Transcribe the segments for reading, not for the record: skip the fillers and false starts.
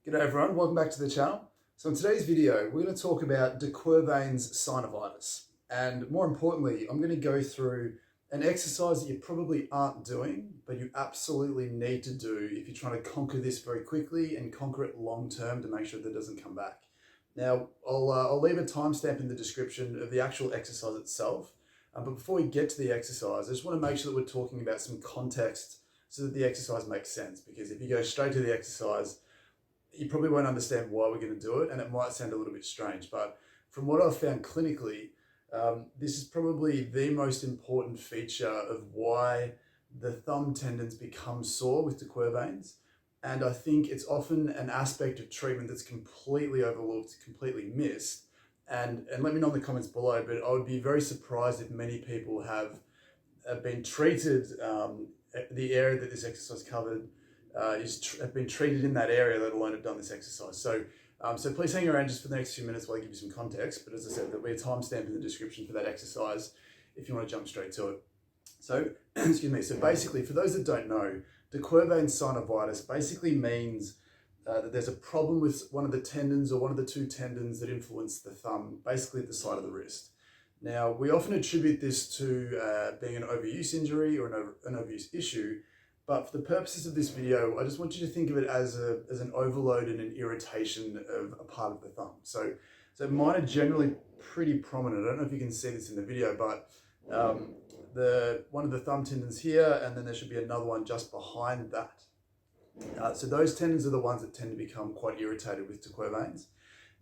G'day everyone, welcome back to the channel. So in today's video, we're going to talk about dequervains synovitis. And more importantly, I'm going to go through an exercise that you probably aren't doing, but you absolutely need to do if you're trying to conquer this very quickly and conquer it long term to make sure that it doesn't come back. Now, I'll leave a timestamp in the description of the actual exercise itself. But before we get to the exercise, I just want to make sure that we're talking about some context so that the exercise makes sense. Because if you go straight to the exercise, you probably won't understand why we're going to do it, and it might sound a little bit strange, but from what I've found clinically, this is probably the most important feature of why the thumb tendons become sore with dequervains. And I think it's often an aspect of treatment that's completely overlooked, completely missed. And let me know in the comments below, but I would be very surprised if many people have been treated, the area that this exercise covered, have been treated in that area, let alone have done this exercise. So please hang around just for the next few minutes while I give you some context. But as I said, there'll be a timestamp in the description for that exercise if you want to jump straight to it. So, excuse me. So basically, for those that don't know, Quervain synovitis basically means that there's a problem with one of the tendons or one of the two tendons that influence the thumb, basically at the side of the wrist. Now, we often attribute this to being an overuse injury or an overuse issue. But for the purposes of this video, I just want you to think of it as an overload and an irritation of a part of the thumb. So mine are generally pretty prominent. I don't know if you can see this in the video, but one of the thumb tendons here, and then there should be another one just behind that. So those tendons are the ones that tend to become quite irritated with dequervains.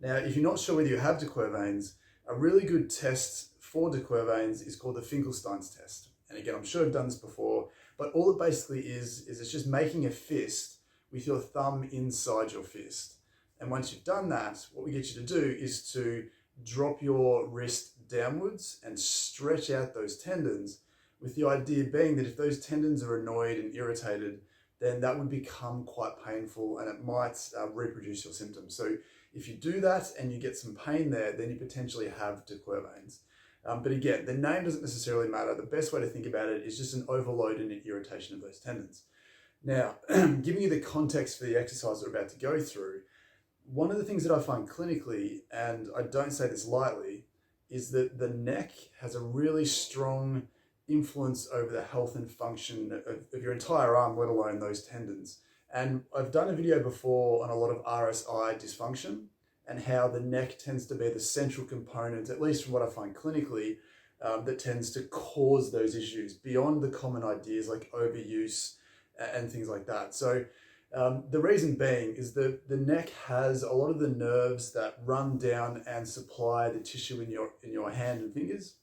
Now, if you're not sure whether you have dequervains, a really good test for dequervains is called the Finkelstein's test. And again, I'm sure I've done this before, but all it basically is it's just making a fist with your thumb inside your fist. And once you've done that, what we get you to do is to drop your wrist downwards and stretch out those tendons, with the idea being that if those tendons are annoyed and irritated, then that would become quite painful and it might reproduce your symptoms. So if you do that and you get some pain there, then you potentially have dequervains. But again, the name doesn't necessarily matter. The best way to think about it is just an overload and an irritation of those tendons. Now, giving you the context for the exercise we're about to go through, one of the things that I find clinically, and I don't say this lightly, is that the neck has a really strong influence over the health and function of your entire arm, let alone those tendons. And I've done a video before on a lot of RSI dysfunction, and how the neck tends to be the central component, at least from what I find clinically, that tends to cause those issues beyond the common ideas like overuse and things like that. So the reason being is that the neck has a lot of the nerves that run down and supply the tissue in your hand and fingers.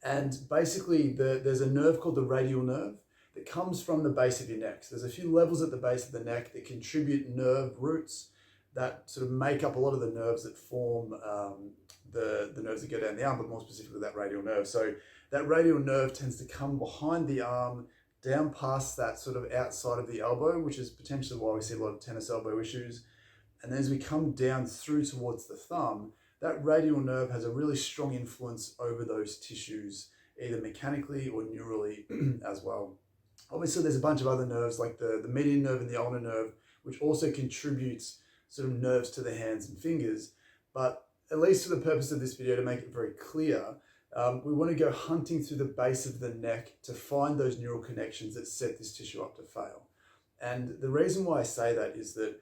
And basically there's a nerve called the radial nerve that comes from the base of your neck. So there's a few levels at the base of the neck that contribute nerve roots that sort of make up a lot of the nerves that form the nerves that go down the arm, but more specifically that radial nerve. So that radial nerve tends to come behind the arm, down past that sort of outside of the elbow, which is potentially why we see a lot of tennis elbow issues. And then as we come down through towards the thumb, that radial nerve has a really strong influence over those tissues, either mechanically or neurally as well. Obviously, there's a bunch of other nerves like the median nerve and the ulnar nerve, which also contributes sort of nerves to the hands and fingers. But at least for the purpose of this video, to make it very clear, we want to go hunting through the base of the neck to find those neural connections that set this tissue up to fail. And the reason why I say that is that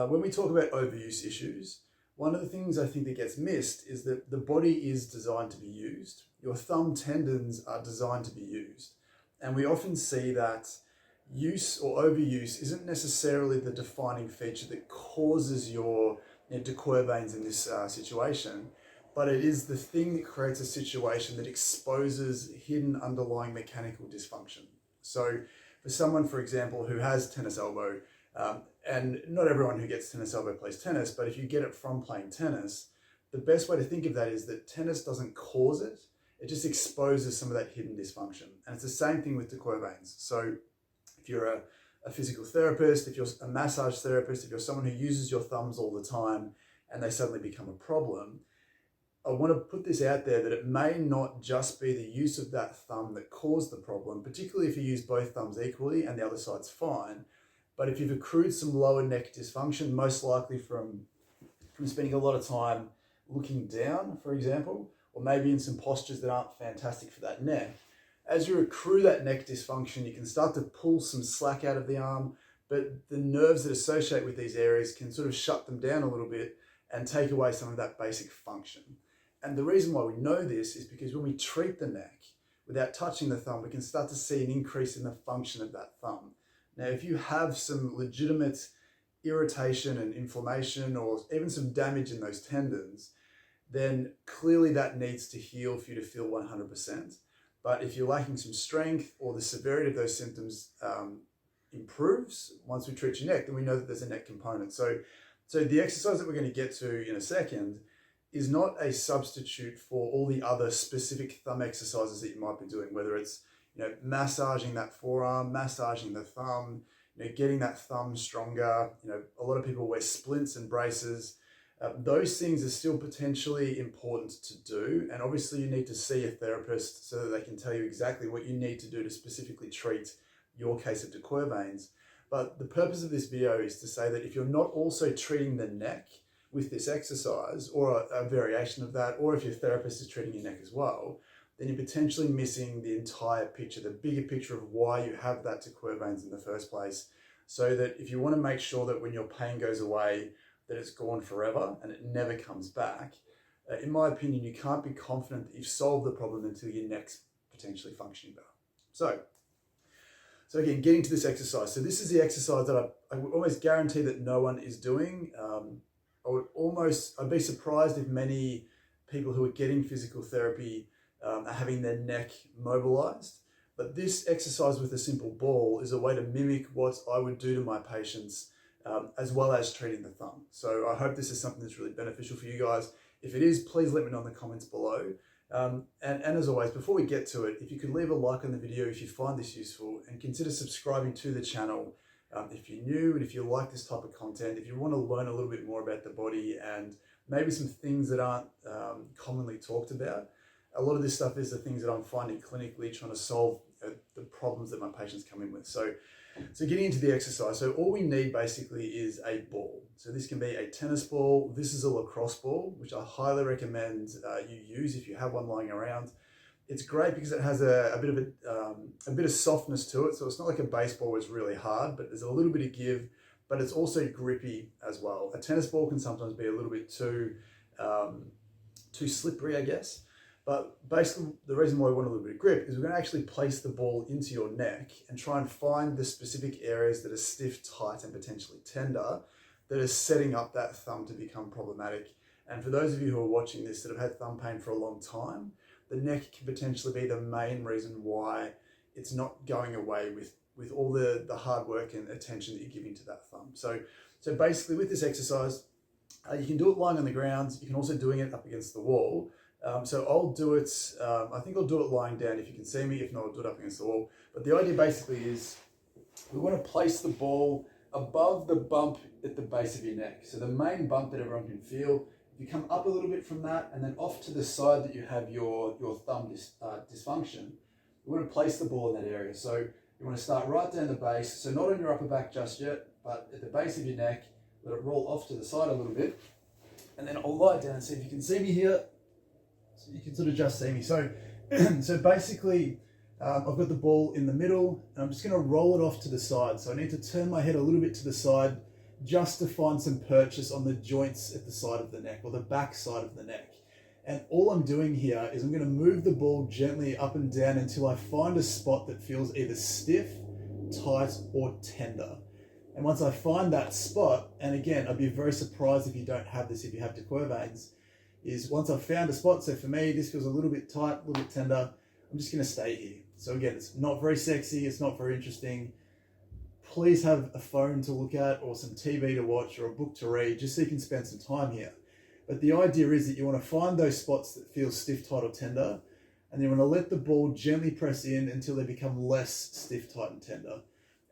when we talk about overuse issues, one of the things I think that gets missed is that the body is designed to be used. Your thumb tendons are designed to be used. And we often see that use or overuse isn't necessarily the defining feature that causes your dequervains in this situation, but it is the thing that creates a situation that exposes hidden underlying mechanical dysfunction. So for someone, for example, who has tennis elbow, and not everyone who gets tennis elbow plays tennis, but if you get it from playing tennis, the best way to think of that is that tennis doesn't cause it, it just exposes some of that hidden dysfunction. And it's the same thing with dequervains. So if you're a physical therapist, if you're a massage therapist, if you're someone who uses your thumbs all the time and they suddenly become a problem, I want to put this out there that it may not just be the use of that thumb that caused the problem, particularly if you use both thumbs equally and the other side's fine, But if you've accrued some lower neck dysfunction, most likely from spending a lot of time looking down, for example, or maybe in some postures that aren't fantastic for that neck, as you accrue that neck dysfunction, you can start to pull some slack out of the arm, but the nerves that associate with these areas can sort of shut them down a little bit and take away some of that basic function. And the reason why we know this is because when we treat the neck without touching the thumb, we can start to see an increase in the function of that thumb. Now, if you have some legitimate irritation and inflammation or even some damage in those tendons, then clearly that needs to heal for you to feel 100%. But if you're lacking some strength or the severity of those symptoms improves once we treat your neck, then we know that there's a neck component. So the exercise that we're going to get to in a second is not a substitute for all the other specific thumb exercises that you might be doing, whether it's massaging that forearm, massaging the thumb, getting that thumb stronger. A lot of people wear splints and braces. Those things are still potentially important to do, and obviously you need to see a therapist so that they can tell you exactly what you need to do to specifically treat your case of dequervains. But the purpose of this video is to say that if you're not also treating the neck with this exercise, or a variation of that, or if your therapist is treating your neck as well, then you're potentially missing the entire picture, the bigger picture of why you have that dequervains in the first place. So that if you want to make sure that when your pain goes away, that it's gone forever and it never comes back, in my opinion, you can't be confident that you've solved the problem until your neck's potentially functioning better. So again, getting to this exercise. So this is the exercise that I would almost guarantee that no one is doing. I'd be surprised if many people who are getting physical therapy are having their neck mobilized. But this exercise with a simple ball is a way to mimic what I would do to my patients, as well as treating the thumb. So I hope this is something that's really beneficial for you guys. If it is, please let me know in the comments below. And as always, before we get to it, if you could leave a like on the video if you find this useful, and consider subscribing to the channel if you're new and if you like this type of content, if you want to learn a little bit more about the body and maybe some things that aren't commonly talked about. A lot of this stuff is the things that I'm finding clinically, trying to solve the problems that my patients come in with. So getting into the exercise, so all we need basically is a ball. So this can be a tennis ball. This is a lacrosse ball, which I highly recommend you use if you have one lying around. It's great because it has a bit of softness to it. So it's not like a baseball where it's really hard, but there's a little bit of give, but it's also grippy as well. A tennis ball can sometimes be a little bit too slippery, I guess. But basically, the reason why we want a little bit of grip is we're going to actually place the ball into your neck and try and find the specific areas that are stiff, tight, and potentially tender that are setting up that thumb to become problematic. And for those of you who are watching this that have had thumb pain for a long time, the neck can potentially be the main reason why it's not going away with all the hard work and attention that you're giving to that thumb. So basically with this exercise, you can do it lying on the ground. You can also doing it up against the wall. So I'll do it, I think I'll do it lying down if you can see me. If not, I'll do it up against the wall. But the idea basically is we want to place the ball above the bump at the base of your neck. So the main bump that everyone can feel, you come up a little bit from that and then off to the side that you have your thumb dysfunction. We want to place the ball in that area. So you want to start right down the base. So not on your upper back just yet, but at the base of your neck, let it roll off to the side a little bit. And then I'll lie down and see if you can see me here. So you can sort of just see me. So basically, I've got the ball in the middle and I'm just going to roll it off to the side. So I need to turn my head a little bit to the side just to find some purchase on the joints at the side of the neck or the back side of the neck. And all I'm doing here is I'm going to move the ball gently up and down until I find a spot that feels either stiff, tight, or tender. And once I find that spot, and again, I'd be very surprised if you don't have this, if you have dequervains, is once I've found a spot, so for me, this feels a little bit tight, a little bit tender, I'm just going to stay here. So again, it's not very sexy, it's not very interesting. Please have a phone to look at or some TV to watch or a book to read, just so you can spend some time here. But the idea is that you want to find those spots that feel stiff, tight, or tender, and you want to let the ball gently press in until they become less stiff, tight, and tender.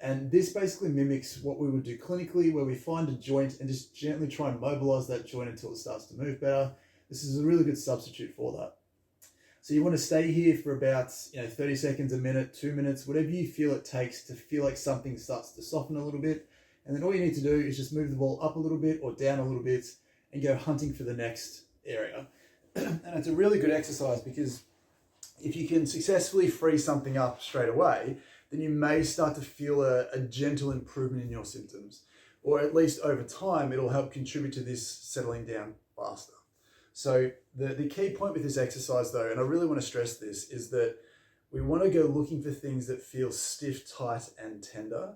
And this basically mimics what we would do clinically, where we find a joint and just gently try and mobilize that joint until it starts to move better. This is a really good substitute for that. So you want to stay here for about 30 seconds, a minute, 2 minutes, whatever you feel it takes to feel like something starts to soften a little bit. And then all you need to do is just move the ball up a little bit or down a little bit and go hunting for the next area. And it's a really good exercise because if you can successfully free something up straight away, then you may start to feel a gentle improvement in your symptoms. Or at least over time, it'll help contribute to this settling down faster. So the key point with this exercise though, and I really want to stress this, is that we want to go looking for things that feel stiff, tight, and tender.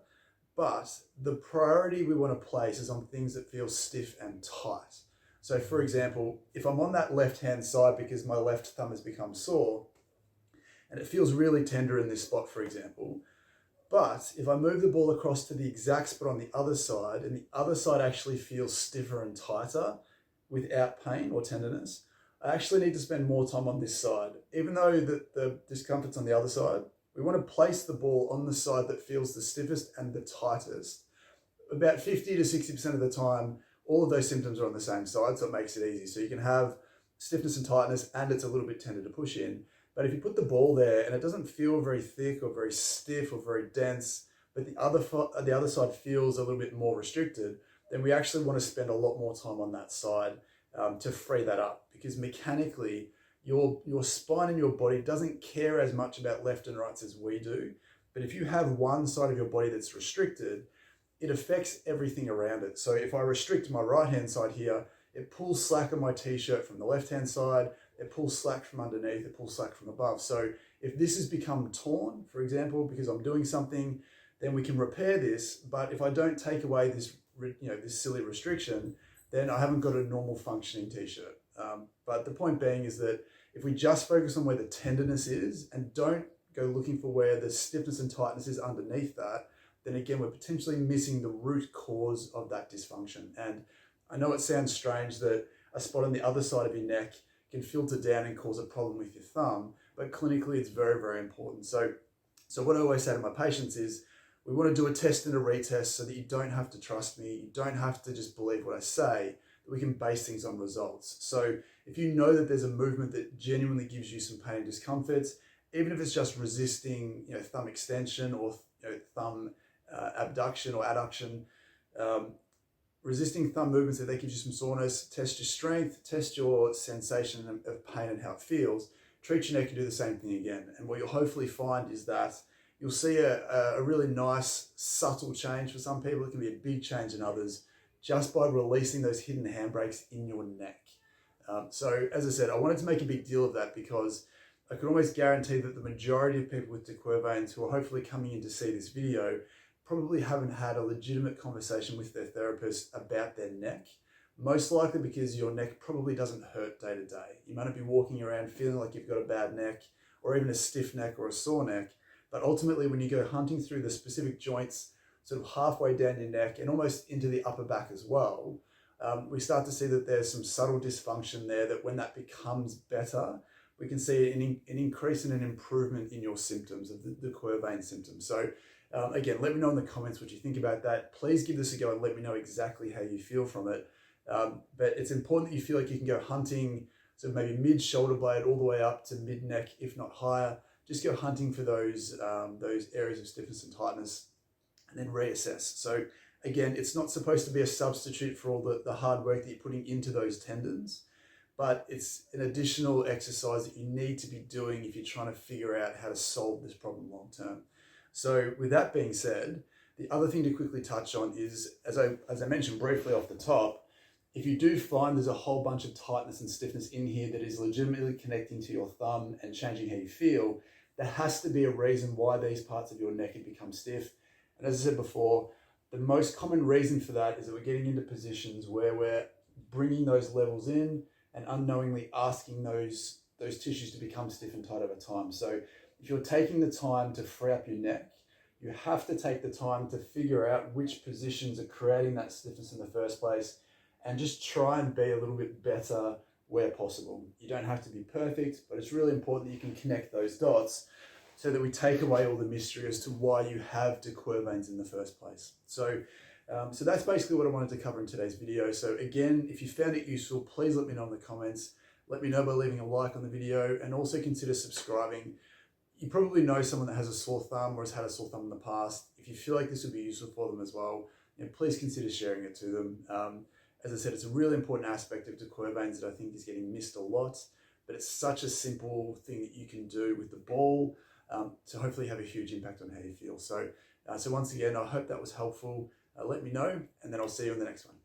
But the priority we want to place is on things that feel stiff and tight. So for example, if I'm on that left-hand side because my left thumb has become sore, and it feels really tender in this spot, for example, but if I move the ball across to the exact spot on the other side, and the other side actually feels stiffer and tighter without pain or tenderness, I actually need to spend more time on this side. Even though the discomfort's on the other side, we want to place the ball on the side that feels the stiffest and the tightest. About 50 to 60% of the time, all of those symptoms are on the same side, so it makes it easy. So you can have stiffness and tightness, and it's a little bit tender to push in. But if you put the ball there and it doesn't feel very thick or very stiff or very dense, but the other side feels a little bit more restricted, then we actually want to spend a lot more time on that side to free that up. Because mechanically, your spine and your body doesn't care as much about left and rights as we do. But if you have one side of your body that's restricted, it affects everything around it. So if I restrict my right-hand side here, it pulls slack on my t-shirt from the left-hand side, it pulls slack from underneath, it pulls slack from above. So if this has become torn, for example, because I'm doing something, then we can repair this. But if I don't take away this, this silly restriction, then I haven't got a normal functioning t-shirt. But the point being is that if we just focus on where the tenderness is and don't go looking for where the stiffness and tightness is underneath that, then again, we're potentially missing the root cause of that dysfunction. And I know it sounds strange that a spot on the other side of your neck can filter down and cause a problem with your thumb, but clinically it's very, very important. So what I always say to my patients is, we want to do a test and a retest so that you don't have to trust me, you don't have to just believe what I say, that we can base things on results. So if you know that there's a movement that genuinely gives you some pain and discomfort, even if it's just resisting thumb extension or thumb abduction or adduction, resisting thumb movements, if that gives you some soreness, test your strength, test your sensation of pain and how it feels, treat your neck and do the same thing again. And what you'll hopefully find is that you'll see a really nice, subtle change for some people. It can be a big change in others, just by releasing those hidden handbrakes in your neck. So as I said, I wanted to make a big deal of that because I can almost guarantee that the majority of people with dequervains who are hopefully coming in to see this video probably haven't had a legitimate conversation with their therapist about their neck. Most likely because your neck probably doesn't hurt day to day. You might not be walking around feeling like you've got a bad neck or even a stiff neck or a sore neck. But ultimately, when you go hunting through the specific joints, sort of halfway down your neck and almost into the upper back as well, we start to see that there's some subtle dysfunction there that when that becomes better, we can see an increase and an improvement in your symptoms, of the Quervain symptoms. So again, let me know in the comments what you think about that. Please give this a go and let me know exactly how you feel from it. But it's important that you feel like you can go hunting, so maybe mid-shoulder blade all the way up to mid-neck, if not higher. Just go hunting for those areas of stiffness and tightness and then reassess. So again, it's not supposed to be a substitute for all the hard work that you're putting into those tendons, but it's an additional exercise that you need to be doing if you're trying to figure out how to solve this problem long term. So with that being said, the other thing to quickly touch on is, as I mentioned briefly off the top, if you do find there's a whole bunch of tightness and stiffness in here that is legitimately connecting to your thumb and changing how you feel, there has to be a reason why these parts of your neck have become stiff. And as I said before, the most common reason for that is that we're getting into positions where we're bringing those levels in and unknowingly asking those tissues to become stiff and tight over time. So if you're taking the time to free up your neck, you have to take the time to figure out which positions are creating that stiffness in the first place and just try and be a little bit better where possible. You don't have to be perfect, but it's really important that you can connect those dots so that we take away all the mystery as to why you have dequervains in the first place. So that's basically what I wanted to cover in today's video. So again, if you found it useful, please let me know in the comments. Let me know by leaving a like on the video and also consider subscribing. You probably know someone that has a sore thumb or has had a sore thumb in the past. If you feel like this would be useful for them as well, please consider sharing it to them. As I said, it's a really important aspect of dequervains that I think is getting missed a lot, but it's such a simple thing that you can do with the ball to hopefully have a huge impact on how you feel. So once again, I hope that was helpful. Let me know, and then I'll see you in the next one.